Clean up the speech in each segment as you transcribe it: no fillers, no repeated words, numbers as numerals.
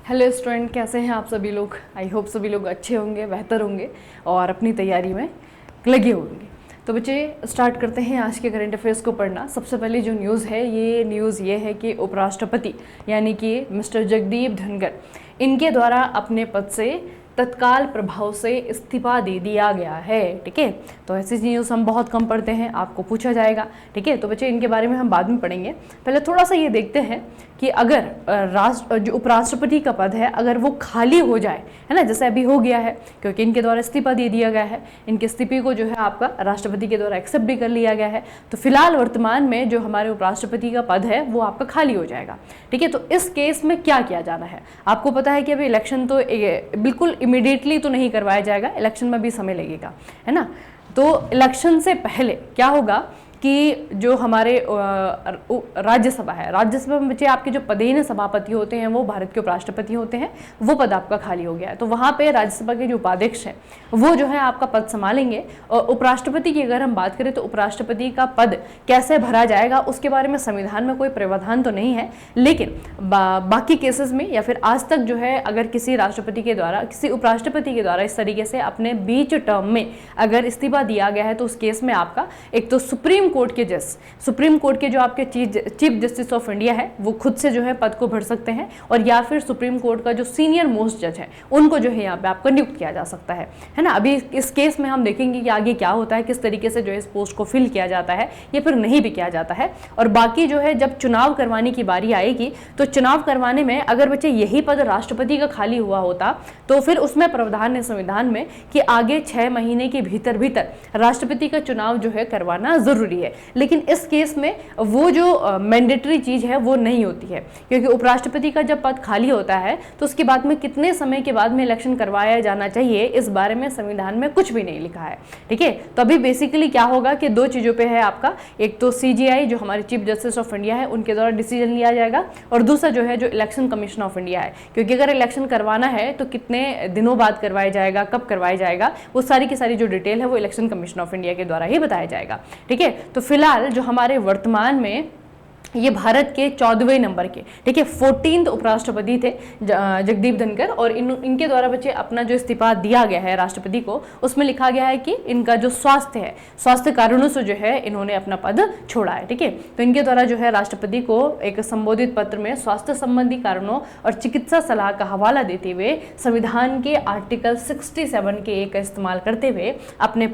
Hello student, कैसे हैं आप सभी लोग। आई होप सभी लोग अच्छे होंगे, बेहतर होंगे और अपनी तैयारी में लगे होंगे। तो बच्चे स्टार्ट करते हैं आज के करंट अफेयर्स को पढ़ना। सबसे पहले जो न्यूज़ है ये है कि उपराष्ट्रपति यानी कि मिस्टर जगदीप धनखड़, इनके द्वारा अपने पद से तत्काल प्रभाव से इस्तीफा दे दिया गया है। ठीक है, तो ऐसी न्यूज़ हम बहुत कम पढ़ते हैं, आपको पूछा जाएगा। ठीक है, तो बच्चे इनके बारे में हम बाद में पढ़ेंगे। पहले थोड़ा सा ये देखते हैं कि अगर जो उपराष्ट्रपति का पद है अगर वो खाली हो जाए, है ना, जैसे अभी हो गया है क्योंकि इनके द्वारा इस्तीफा दे दिया गया है, इनके इस्तीफे को जो है आपका राष्ट्रपति के द्वारा एक्सेप्ट भी कर लिया गया है, तो फिलहाल वर्तमान में जो हमारे उपराष्ट्रपति का पद है वो आपका खाली हो जाएगा। ठीक है, तो इस केस में क्या किया जाना है, आपको पता है कि अभी इलेक्शन तो बिल्कुल इमीडिएटली तो नहीं करवाया जाएगा, इलेक्शन में भी समय लगेगा, है ना। तो इलेक्शन से पहले क्या होगा कि जो हमारे राज्यसभा है, राज्यसभा में बच्चे आपके जो पदेन सभापति होते हैं वो भारत के उपराष्ट्रपति होते हैं, वो पद आपका खाली हो गया है। तो वहाँ पे राज्यसभा के जो उपाध्यक्ष हैं वो जो है आपका पद संभालेंगे। और उपराष्ट्रपति की अगर हम बात करें तो उपराष्ट्रपति का पद कैसे भरा जाएगा उसके बारे में संविधान में कोई प्रावधान तो नहीं है, लेकिन बाकी केसेस में या फिर आज तक जो है अगर किसी राष्ट्रपति के द्वारा किसी उपराष्ट्रपति के द्वारा इस तरीके से अपने बीच टर्म में अगर इस्तीफा दिया गया है तो उस केस में आपका एक तो सुप्रीम कोर्ट के जो आपके चीफ जस्टिस ऑफ इंडिया है वो खुद से जो है पद को भर सकते हैं, और या फिर सुप्रीम कोर्ट का जो सीनियर मोस्ट जज है उनको जो है यहाँ पे आपको नियुक्त किया जा सकता है ना। अभी इस केस में हम देखेंगे कि आगे क्या होता है, किस तरीके से जो है इस पोस्ट को फिल किया जाता है या फिर नहीं भी किया जाता है। और बाकी जो है जब चुनाव करवाने की बारी आएगी तो चुनाव करवाने में अगर बच्चे यही पद राष्ट्रपति का खाली हुआ होता तो फिर उसमें प्रावधान है संविधान में कि आगे 6 महीने के भीतर राष्ट्रपति का चुनाव जो है करवाना जरूरी है। लेकिन इस केस में वो जो मैंडेटरी चीज है वो नहीं होती है, क्योंकि उपराष्ट्रपति का जब पद खाली होता है तो उसके बाद में कितने समय के बाद में इलेक्शन करवाया जाना चाहिए इस बारे में संविधान में कुछ भी नहीं लिखा है। ठीक है, तो अभी बेसिकली क्या होगा कि 2 चीजों पे है आपका, एक तो CJI जो हमारे चीफ जस्टिस ऑफ इंडिया है उनके द्वारा डिसीजन लिया जाएगा, और दूसरा जो है जो इलेक्शन कमीशन ऑफ इंडिया है, क्योंकि अगर इलेक्शन करवाना है तो कितने दिनों बाद करवाया जाएगा, कब करवाया जाएगा, वो सारी की सारी जो डिटेल है वो इलेक्शन कमीशन ऑफ इंडिया के द्वारा ही बताया जाएगा। ठीक है, तो फिलहाल जो हमारे वर्तमान में ये भारत के 14वें नंबर के, ठीक है, 14th उपराष्ट्रपति थे जगदीप धनखड़, और इनके द्वारा बच्चे अपना जो इस्तीफा दिया गया है राष्ट्रपति को उसमें लिखा गया है कि इनका जो स्वास्थ्य है, स्वास्थ्य कारणों से जो है इन्होंने अपना पद छोड़ा है। ठीक है, तो इनके द्वारा जो है राष्ट्रपति को एक संबोधित पत्र में स्वास्थ्य संबंधी कारणों और चिकित्सा सलाह का हवाला देते हुए संविधान के आर्टिकल 67 के का इस्तेमाल करते हुए अपने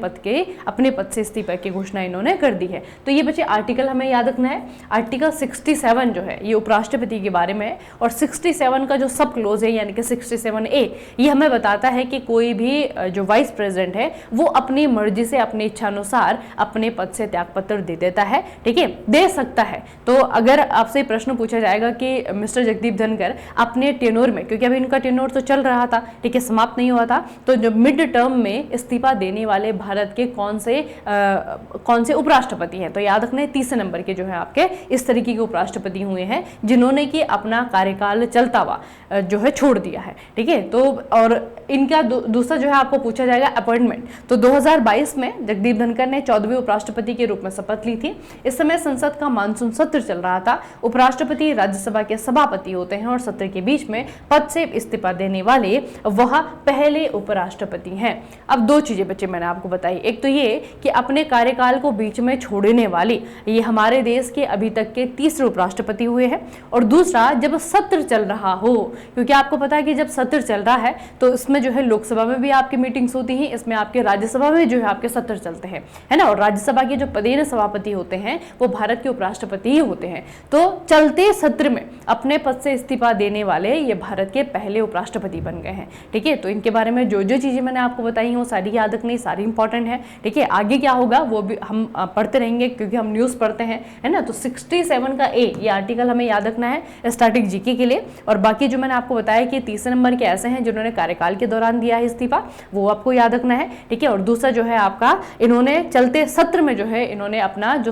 पद से इस्तीफा की घोषणा इन्होंने कर दी है। तो ये बच्चे आर्टिकल हमें याद रखना है, आर्टिकल 67 जो है ये उपराष्ट्रपति के बारे में है, और 67 का जो सब क्लोज है यानी कि 67A ये हमें बताता है कि कोई भी जो वाइस प्रेसिडेंट है वो अपनी मर्जी से अपनी इच्छा अनुसार अपने पद से त्यागपत्र दे देता है। ठीक है, दे सकता है। तो अगर आपसे प्रश्न पूछा जाएगा कि मिस्टर जगदीप धनखड़ अपने टेन्योर में, क्योंकि अभी इनका टेन्योर तो चल रहा था, ठीक है, समाप्त नहीं हुआ था, तो जो मिड टर्म में इस्तीफा देने वाले भारत के कौन से उपराष्ट्रपति हैं, तो याद रखना है 30 नंबर के जो है आपके इस तरीके के उपराष्ट्रपति हुए हैं जिन्होंने कि अपना कार्यकाल चलता हुआ जो है छोड़ दिया है। ठीक है, तो और इनका दूसरा जो है आपको पूछा जाएगा अपॉइंटमेंट। तो 2022 में जगदीप धनखड़ ने 14वें उपराष्ट्रपति के रूप में शपथ ली थी। इस समय संसद का मानसून सत्र चल रहा था। उपराष्ट्रपति राज्यसभा के सभापति होते हैं और सत्र के बीच में पद से इस्तीफा देने वाले वह पहले उपराष्ट्रपति हैं। अब 2 चीजें बच्चे मैंने आपको बताई, एक तो ये कि अपने कार्यकाल को बीच में छोड़ने वाले ये हमारे देश के अभी तक के 30 उपराष्ट्रपति हुए हैं, और दूसरा जब सत्र चल रहा हो, क्योंकि आपको पता है कि जब सत्र चल रहा है तो इसमें जो है लोकसभा में भी आपकी मीटिंग्स होती हैं, इसमें आपके राज्यसभा में जो है आपके सत्र चलते हैं, है ना, और राज्यसभा के जो पदेन सभापति होते हैं वो भारत के उपराष्ट्रपति ही होते हैं। तो चलते सत्र में अपने पद से इस्तीफा देने वाले ये भारत के पहले उपराष्ट्रपति बन गए हैं। ठीक है, तो इनके बारे में जो चीजें मैंने आपको बताई हैं वो सारी याद रखनी, सारी इंपॉर्टेंट है। ठीक है, आगे क्या होगा वो भी हम पढ़ते रहेंगे क्योंकि हम न्यूज पढ़ते हैं, है ना। तो 67 का A ये आर्टिकल हमें याद रखना है स्टैटिक जीके के लिए, और बाकी जो मैंने आपको बताया कि 30 नंबर के ऐसे हैं जिन्होंने कार्यकाल के दौरान दिया है इस्तीफा, वो आपको याद रखना है। ठीक है, और दूसरा जो है आपका इन्होंने चलते सत्र में जो है इन्होंने अपना जो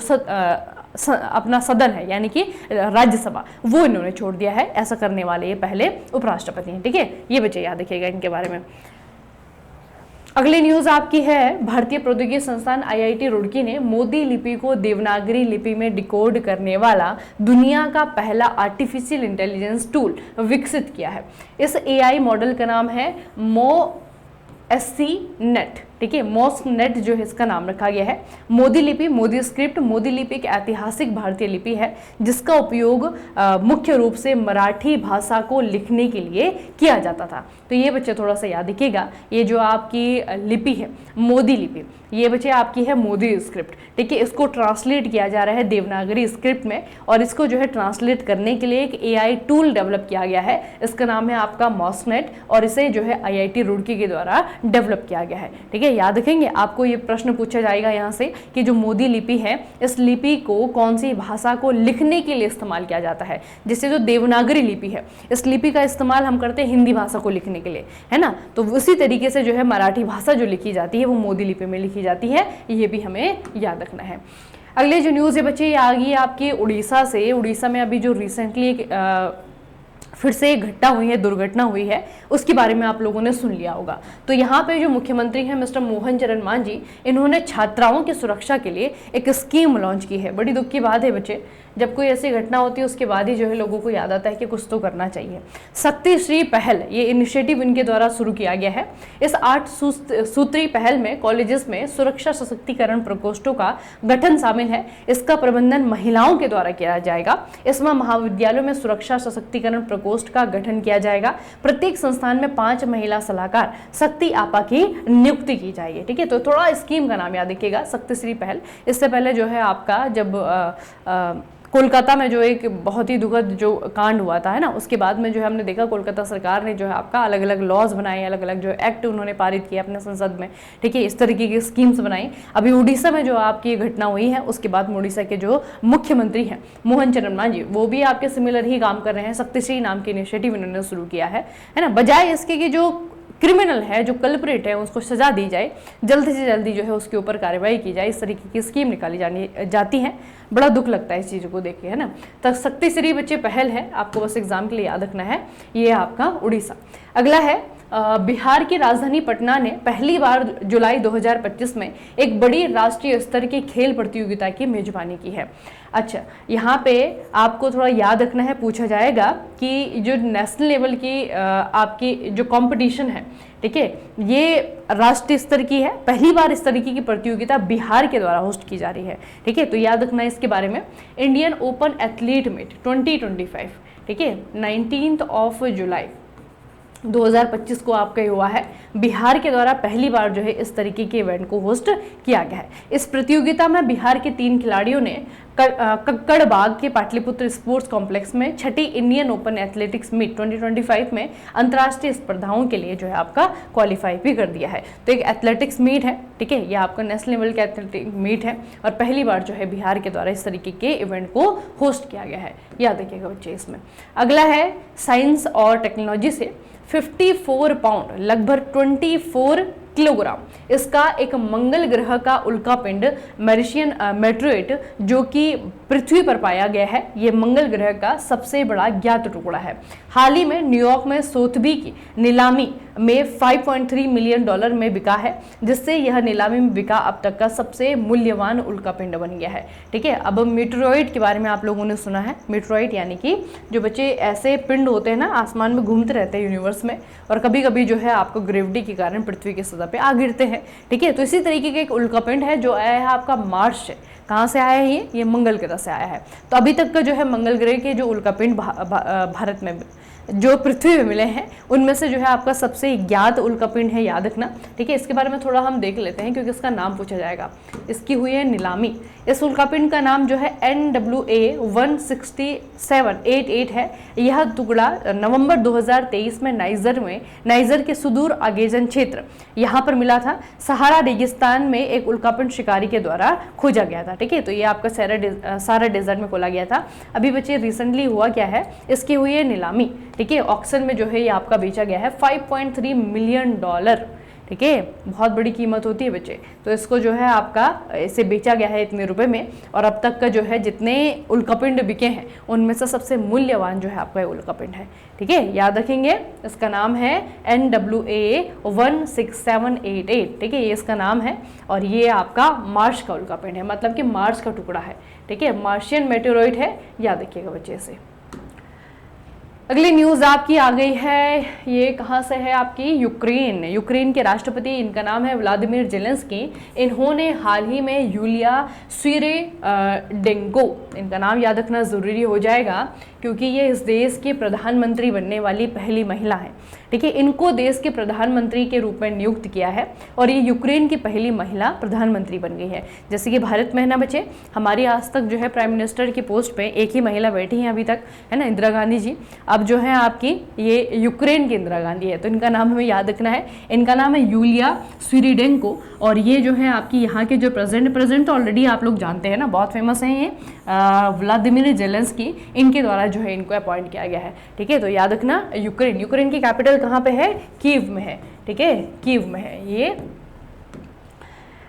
अपना सदन है यानी कि राज्यसभा वो इन्होंने छोड़ दिया है। ऐसा करने वाले ये पहले उपराष्ट्रपति हैं। ठीक है, ये बच्चे याद रखिएगा इनके बारे में। अगली न्यूज आपकी है, भारतीय प्रौद्योगिकी संस्थान आईआईटी रुड़की ने मोदी लिपि को देवनागरी लिपि में डिकोड करने वाला दुनिया का पहला आर्टिफिशियल इंटेलिजेंस टूल विकसित किया है। इस एआई मॉडल का नाम है MoSCNet, ठीक है, MoSCNet जो है इसका नाम रखा गया है। मोदी लिपि, मोदी स्क्रिप्ट, मोदी लिपि एक ऐतिहासिक भारतीय लिपि है जिसका उपयोग मुख्य रूप से मराठी भाषा को लिखने के लिए किया जाता था। तो ये बच्चे थोड़ा सा याद रखिएगा, ये जो आपकी लिपि है मोदी लिपि, ये बच्चे आपकी है मोदी स्क्रिप्ट, ठीक है। इसको ट्रांसलेट किया जा रहा है देवनागरी स्क्रिप्ट में और इसको जो है ट्रांसलेट करने के लिए एक एआई टूल डेवलप किया गया है। इसका नाम है आपका MoSCNet और इसे जो है आईआईटी रुड़की के द्वारा डेवलप किया गया है, ठीक है। याद रखेंगे, आपको ये प्रश्न पूछा जाएगा यहाँ से कि जो मोदी लिपि है, इस लिपि को कौन सी भाषा को लिखने के लिए इस्तेमाल किया जाता है। जैसे जो देवनागरी लिपि है, इस लिपि का इस्तेमाल हम करते हैं हिंदी भाषा को लिखने के लिए, है ना। तो उसी तरीके से जो है मराठी भाषा जो लिखी जाती है वो मोदी लिपि में लिखी जाती है, ये भी हमें याद रखना है। अगले जो न्यूज़ है बच्चे, ये आ गई आपकी उड़ीसा से। उड़ीसा में अभी जो रिसेंटली एक फिर से एक घटना हुई है, दुर्घटना हुई है, उसके बारे में आप लोगों ने सुन लिया होगा। तो यहाँ पे जो मुख्यमंत्री हैं मिस्टर मोहन चरण मांझी, इन्होंने छात्राओं की सुरक्षा के लिए एक स्कीम लॉन्च की है। बड़ी दुख की बात है बच्चे, जब कोई ऐसी घटना होती है उसके बाद ही जो है लोगों को याद आता है कि कुछ तो करना चाहिए। शक्ति श्री पहल, ये इनिशिएटिव इनके द्वारा शुरू किया गया है। इस 8 सूत्री पहल में कॉलेजेस में सुरक्षा सशक्तिकरण प्रकोष्ठों का गठन शामिल है। इसका प्रबंधन महिलाओं के द्वारा किया जाएगा। इसमें महाविद्यालयों में सुरक्षा सशक्तिकरण प्रकोष्ठ का गठन किया जाएगा। प्रत्येक संस्थान में 5 महिला सलाहकार शक्ति आपा की नियुक्ति की जाएगी, ठीक है। तो थोड़ा स्कीम का नाम याद रखिएगा, शक्ति श्री पहल। इससे पहले जो है आपका जब कोलकाता में जो एक बहुत ही दुखद जो कांड हुआ था, है ना, उसके बाद में जो है हमने देखा कोलकाता सरकार ने जो है आपका अलग अलग लॉज बनाए, अलग अलग जो एक्ट उन्होंने पारित किए अपने संसद में, ठीक है। इस तरीके की स्कीम्स बनाई। अभी उड़ीसा में जो आपकी घटना हुई है उसके बाद उड़ीसा के जो मुख्यमंत्री हैं मोहन चरण मांझी, वो भी आपके सिमिलर ही काम कर रहे हैं। शक्तिश्री नाम की इनिशिएटिव इन्होंने शुरू किया है ना। बजाय इसके कि जो क्रिमिनल है, जो कल्प्रेट है, उसको सजा दी जाए, जल्दी से जल्दी जो है उसके ऊपर कार्रवाई की जाए, इस तरीके की स्कीम निकाली जाती है। बड़ा दुख लगता है इस चीज़ को देख के, है ना। तो शक्ति श्री बच्चे पहल है, आपको बस एग्जाम के लिए याद रखना है, ये आपका उड़ीसा। अगला है बिहार की राजधानी पटना ने पहली बार जुलाई 2025 में एक बड़ी राष्ट्रीय स्तर की खेल प्रतियोगिता की मेजबानी की है। अच्छा, यहाँ पे आपको थोड़ा याद रखना है, पूछा जाएगा कि जो नेशनल लेवल की आपकी जो कंपटीशन है, ठीक है, ये राष्ट्रीय स्तर की है। पहली बार इस तरीके की प्रतियोगिता बिहार के द्वारा होस्ट की जा रही है, ठीक है। तो याद रखना है इसके बारे में। इंडियन ओपन एथलीट मीट 2025, ठीक है, 19 जुलाई 2025 को आपका हुआ है। बिहार के द्वारा पहली बार जो है इस तरीके के इवेंट को होस्ट किया गया है। इस प्रतियोगिता में बिहार के 3 खिलाड़ियों ने कक्कड़बाग के पाटलिपुत्र स्पोर्ट्स कॉम्प्लेक्स में छठी इंडियन ओपन एथलेटिक्स मीट 2025 में अंतर्राष्ट्रीय स्पर्धाओं के लिए जो है आपका क्वालिफाई भी कर दिया है। तो एक एथलेटिक्स मीट है, ठीक है, यह आपका नेशनल लेवल का एथलेटिक मीट है और पहली बार जो है बिहार के द्वारा इस तरीके के इवेंट को होस्ट किया गया है। याद रखिएगा बच्चे इसमें। अगला है साइंस और टेक्नोलॉजी से 54 पाउंड लगभग 24 किलोग्राम इसका एक मंगल ग्रह का उल्कापिंड मेरिशियन मेट्रोइड जो कि पृथ्वी पर पाया गया है, ये मंगल ग्रह का सबसे बड़ा ज्ञात टुकड़ा है। हाल ही में न्यूयॉर्क में सोथबी की नीलामी में $5.3 मिलियन में बिका है, जिससे यह नीलामी में बिका अब तक का सबसे मूल्यवान उल्कापिंड बन गया है, ठीक है। अब मीटरॉइड के बारे में आप लोगों ने सुना है। मीटरॉइड यानी कि जो बच्चे ऐसे पिंड होते हैं ना, आसमान में घूमते रहते हैं यूनिवर्स में, और कभी कभी जो है आपको ग्रेविटी के कारण पृथ्वी की सतह पे आ गिरते हैं, ठीक है। तो इसी तरीके का एक उल्कापिंड है जो आया है आपका मार्स से। कहाँ से आया है ये मंगल ग्रह से आया है। तो अभी तक का जो है मंगल ग्रह के जो उल्कापिंड भारत में जो पृथ्वी में मिले हैं उनमें से जो है आपका सबसे ज्ञात उल्कापिंड है, याद रखना, ठीक है। इसके बारे में थोड़ा हम देख लेते हैं क्योंकि इसका नाम पूछा जाएगा। इसकी हुई है नीलामी। इस उल्कापिंड का नाम जो है NWA 16788 है। यह टुकड़ा नवंबर 2023 में नाइजर के सुदूर आगेजन क्षेत्र यहाँ पर मिला था। सहारा रेगिस्तान में एक उल्कापिंड शिकारी के द्वारा खोजा गया था, ठीक है। तो ये आपका सारा डेजर्ट में खोला गया था। अभी बच्चे रिसेंटली हुआ क्या है, इसकी हुई है नीलामी, ठीक है। ऑक्शन में जो है ये आपका बेचा गया है $5.3 मिलियन, ठीक ठीक है, बहुत बड़ी कीमत होती है बच्चे। तो इसको जो है आपका इसे बेचा गया है इतने रुपए में, और अब तक का जो है जितने उल्कापिंड बिके हैं उनमें से सबसे मूल्यवान जो है आपका ये उल्कापिंड है। ठीक है, याद रखेंगे, इसका नाम है NWA-16788। ठीक है, ये इसका नाम है, और ये आपका मार्स का उल्कापिंड है, मतलब कि मार्स का टुकड़ा है। ठीक है, मार्शियन मेटेरोइड है, याद रखिएगा बच्चे से। अगली न्यूज़ आपकी आ गई है, ये कहाँ से है आपकी, यूक्रेन। यूक्रेन के राष्ट्रपति, इनका नाम है व्लादिमीर जेलेंस्की। इन्होंने हाल ही में यूलिया स्विरेडेंको, इनका नाम याद रखना ज़रूरी हो जाएगा क्योंकि ये इस देश की प्रधानमंत्री बनने वाली पहली महिला है। ठीक है, इनको देश के प्रधानमंत्री के रूप में नियुक्त किया है, और ये यूक्रेन की पहली महिला प्रधानमंत्री बन गई है। जैसे कि भारत में है ना बच्चे, हमारी आज तक जो है प्राइम मिनिस्टर की पोस्ट पे एक ही महिला बैठी है अभी तक, है ना, इंदिरा गांधी जी। अब जो है आपकी ये यूक्रेन की इंदिरा गांधी है, तो इनका नाम हमें याद रखना है। इनका नाम है यूलिया स्विरिडेंको, और ये जो है आपकी यहाँ के जो प्रेसिडेंट तो ऑलरेडी आप लोग जानते हैं ना, बहुत फेमस हैं ये, व्लादिमीर जेलेंस्की, इनके द्वारा जो है इनको अपॉइंट किया गया है। ठीक है, तो याद रखना, यूक्रेन की कैपिटल कहाँ पे है, कीव में है। ठीक है, कीव में है ये।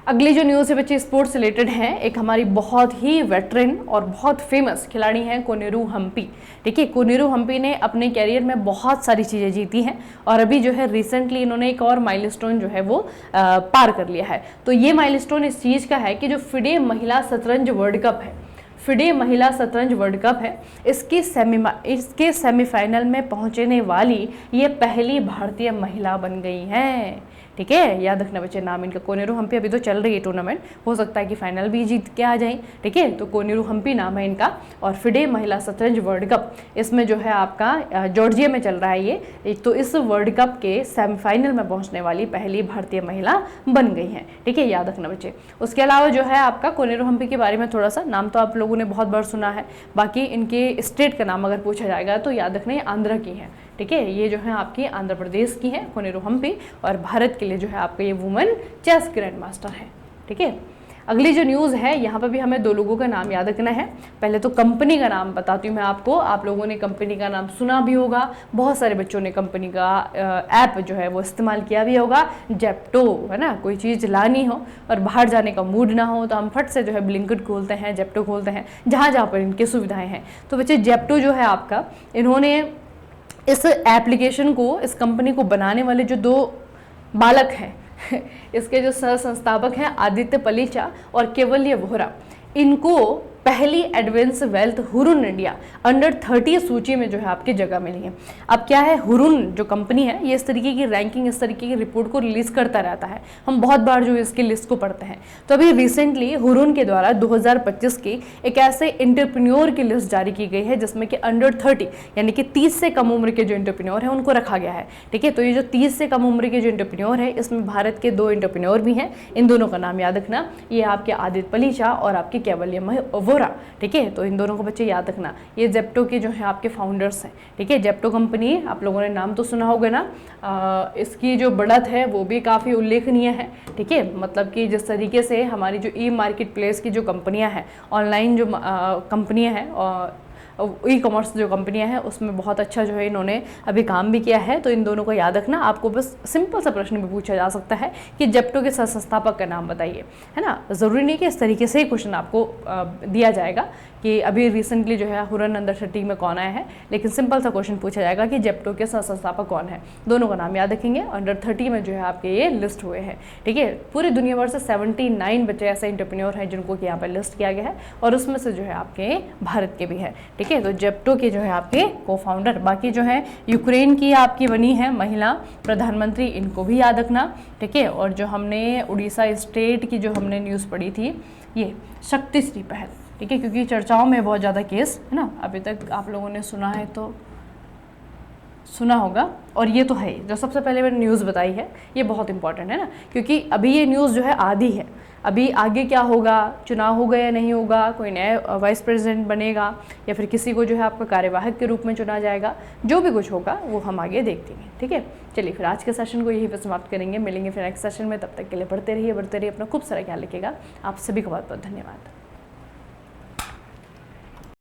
अगली जो न्यूज़ है बच्चे स्पोर्ट्स से रिलेटेड है, एक हमारी बहुत ही वेटरन और बहुत फेमस खिलाड़ी हैं कोनेरू हम्पी। ठीक है, कोनेरू हम्पी ने अपने कैरियर में बहुत सारी चीज़ें जीती हैं, और अभी जो है रिसेंटली इन्होंने एक और माइलस्टोन जो है वो पार कर लिया है। तो ये माइलस्टोन इस चीज़ का है कि जो फिडे महिला शतरंज वर्ल्ड कप है, फिडे महिला शतरंज वर्ल्ड कप है, इसके सेमीफाइनल में पहुंचने वाली ये पहली भारतीय महिला बन गई हैं। ठीक है, याद रखना बच्चे, नाम इनका कोनेरू हम्पी। अभी तो चल रही है टूर्नामेंट, हो सकता है कि फाइनल भी जीत के आ जाए। ठीक है, तो कोनेरू हम्पी नाम है इनका, और फिडे महिला शतरंज वर्ल्ड कप, इसमें जो है आपका जॉर्जिया में चल रहा है ये। तो इस वर्ल्ड कप के सेमीफाइनल में पहुंचने वाली पहली भारतीय महिला बन गई हैं। ठीक है, याद रखना बच्चे। उसके अलावा जो है आपका कोनेरू हम्पी के बारे में थोड़ा सा, नाम तो आप लोगों ने बहुत बार सुना है, बाकी इनके स्टेट का नाम अगर पूछा जाएगा तो याद रखना, आंध्र की है। ठीक है, ये जो है आपकी आंध्र प्रदेश की है कोनेरू हम्पी, और भारत के लिए जो है आपका ये वुमेन चेस ग्रैंड मास्टर है। ठीक है, अगली जो न्यूज़ है, यहाँ पर भी हमें दो लोगों का नाम याद रखना है। पहले तो कंपनी का नाम बताती हूँ मैं आपको, आप लोगों ने कंपनी का नाम सुना भी होगा, बहुत सारे बच्चों ने कंपनी का ऐप जो है वो इस्तेमाल किया भी होगा, जेप्टो, है ना। कोई चीज़ लानी हो और बाहर जाने का मूड ना हो तो हम फट से जो है ब्लिंकिट खोलते हैं, जेप्टो खोलते हैं, जहाँ जहाँ पर इनकी सुविधाएँ हैं। तो बच्चे जेप्टो जो है आपका, इन्होंने इस एप्लीकेशन को, इस कंपनी को बनाने वाले जो दो बालक हैं इसके जो सह संस्थापक हैं आदित्य पलीचा और केवल्य वोहरा, इनको पहली advance wealth Hurun India under 30 सूची में जो है आपकी जगह मिली है। अब क्या है, हुरुन जो कंपनी है ये इस तरीके की रैंकिंग, इस तरीके की रिपोर्ट को रिलीज करता रहता है, हम बहुत बार जो इसकी लिस्ट को पढ़ते हैं। तो अभी रिसेंटली हुरुन के द्वारा 2025 की एक ऐसे एंटरप्रेन्योर की लिस्ट जारी की गई है जिसमें कि अंडर 30 यानी कि 30 से कम उम्र के जो एंटरप्रेन्योर है उनको रखा गया है। ठीक है, तो ये जो 30 से कम उम्र के जो एंटरप्रेन्योर है, इसमें भारत के 2 एंटरप्रेन्योर भी हैं, इन दोनों का नाम याद रखना, ये आपके आदित्य पलीचा और आपके केवल्य वोहरा। ठीक है, तो इन दोनों को बच्चे याद रखना, ये जेप्टो के जो है आपके फाउंडर्स हैं। ठीक है, जेप्टो कंपनी आप लोगों ने नाम तो सुना होगा ना, इसकी जो बढ़त है वो भी काफ़ी उल्लेखनीय है। ठीक है, मतलब कि जिस तरीके से हमारी जो ई मार्केट प्लेस की जो कंपनियां हैं, ऑनलाइन जो कंपनियां हैं और ई कॉमर्स जो कंपनियां हैं, उसमें बहुत अच्छा जो है इन्होंने अभी काम भी किया है। तो इन दोनों को याद रखना। आपको बस सिंपल सा प्रश्न भी पूछा जा सकता है कि जेप्टो के सह संस्थापक का नाम बताइए, है ना। ज़रूरी नहीं कि इस तरीके से ही क्वेश्चन आपको दिया जाएगा कि अभी रिसेंटली जो है हुरन अंडर 30 में कौन आया है, लेकिन सिंपल सा क्वेश्चन पूछा जाएगा कि जेप्टो के सह संस्थापक कौन है। दोनों का नाम याद रखेंगे, अंडर 30 में जो है आपके ये लिस्ट हुए हैं। ठीक है, पूरी दुनिया भर से 79 बच्चे ऐसे एंटरप्रेन्योर हैं जिनको कि यहाँ पर लिस्ट किया गया है, और उसमें से जो है आपके भारत के भी है। ठीक है, तो जेप्टो के जो है आपके को फाउंडर, बाकी जो है यूक्रेन की आपकी बनी है महिला प्रधानमंत्री, इनको भी याद रखना। ठीक है, और जो हमने उड़ीसा स्टेट की जो हमने न्यूज़ पढ़ी थी, ये शक्तिश्री पहल। ठीक है, क्योंकि चर्चाओं में बहुत ज़्यादा केस है ना, अभी तक आप लोगों ने सुना है तो सुना होगा, और ये तो है जो सबसे पहले मैंने न्यूज़ बताई है, ये बहुत इंपॉर्टेंट है ना, क्योंकि अभी ये न्यूज़ जो है आधी है, अभी आगे क्या होगा, चुनाव होगा या नहीं होगा, कोई नया वाइस प्रेसिडेंट बनेगा या फिर किसी को जो है आपका कार्यवाहक के रूप में चुना जाएगा, जो भी कुछ होगा वो हम आगे देखते हैं। ठीक है, चलिए फिर आज के सेशन को यहीं पर समाप्त करेंगे, मिलेंगे फिर नेक्स्ट सेशन में। तब तक के लिए बढ़ते रहिए अपना खूब सारा ख्याल रखिएगा। आप सभी को बहुत बहुत धन्यवाद।